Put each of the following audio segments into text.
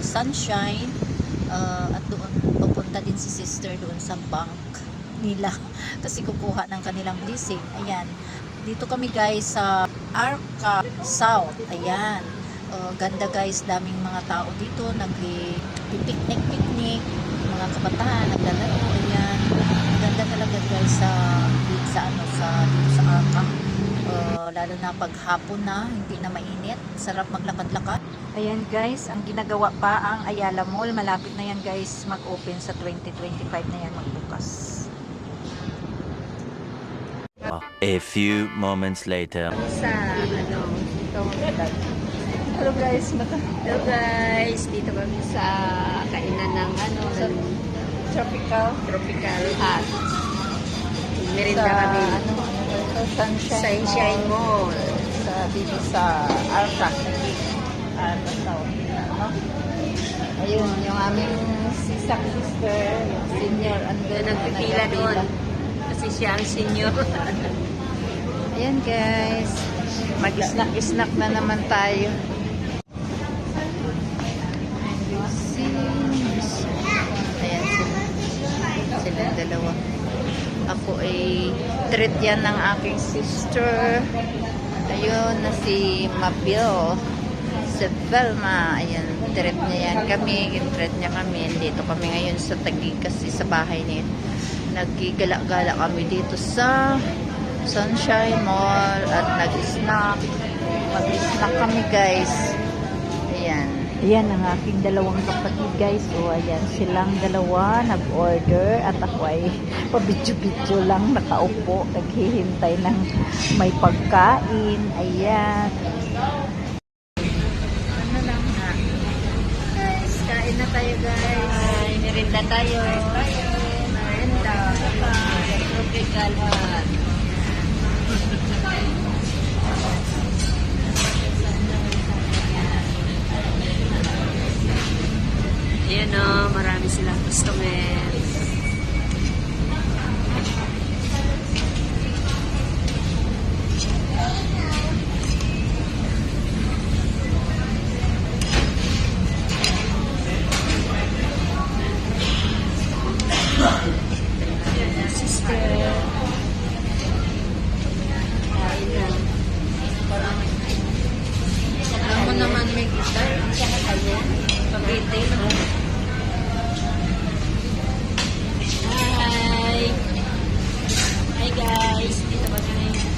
Sunshine. At doon papunta din si sister doon sa bank nila kasi kukuha ng kanilang blessing. Ayan, dito kami guys sa Arca South. Ayan, ganda guys, daming mga tao dito nagpi-picnic, mga kabataan naglalaro. Ayan, ganda talaga guys sa dito sa Arca. Lalo na pag hapon na, hindi na mainit, sarap maglakad-lakad. Ayan guys, ang ginagawa pa ang Ayala Mall. Malapit na yan guys mag-open sa 2025 na yan magbukas. A few moments later. Sa hello guys, dito kami sa kainan ng tropical at merinda kami Sunshine Mall Dito sa Arca. Ayun, yung aming sister, yung senior, nagpipila doon kasi siya ang senior. Ayan guys, mag-snack na naman tayo. Ayan silang dalawa. Ako ay treat yan ng aking sister. Ayun na si Mabil, si Velma. Ayan, treat niya yan kami. Treat niya kami. Dito kami ngayon sa Taguig kasi sa bahay niya. Nagigala-gala kami dito sa Sunshine Mall at nag-snack. Mag-snack kami guys. Ayan. Ayan ang aking dalawang kapatid guys. O ayan, silang dalawa nag-order at ako ay pabidyo-bidyo lang nakaupo. Naghihintay ng may pagkain. Ayan. Ano lang ha. Guys, kain na tayo guys. Ay, merinda tayo. Merinda. Tropical at ayan o, marami silang customers. Sister. Kain na. Alam mo naman may guitar. Pabiti na. Hi guys, dito ba kami sa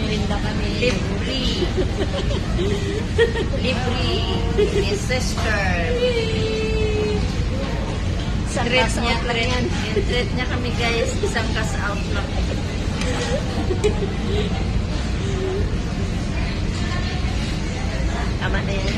merinda kami. Libre. Libre. Ni sister. Treat niya kami guys. Isang cash out lang. Tama na yan.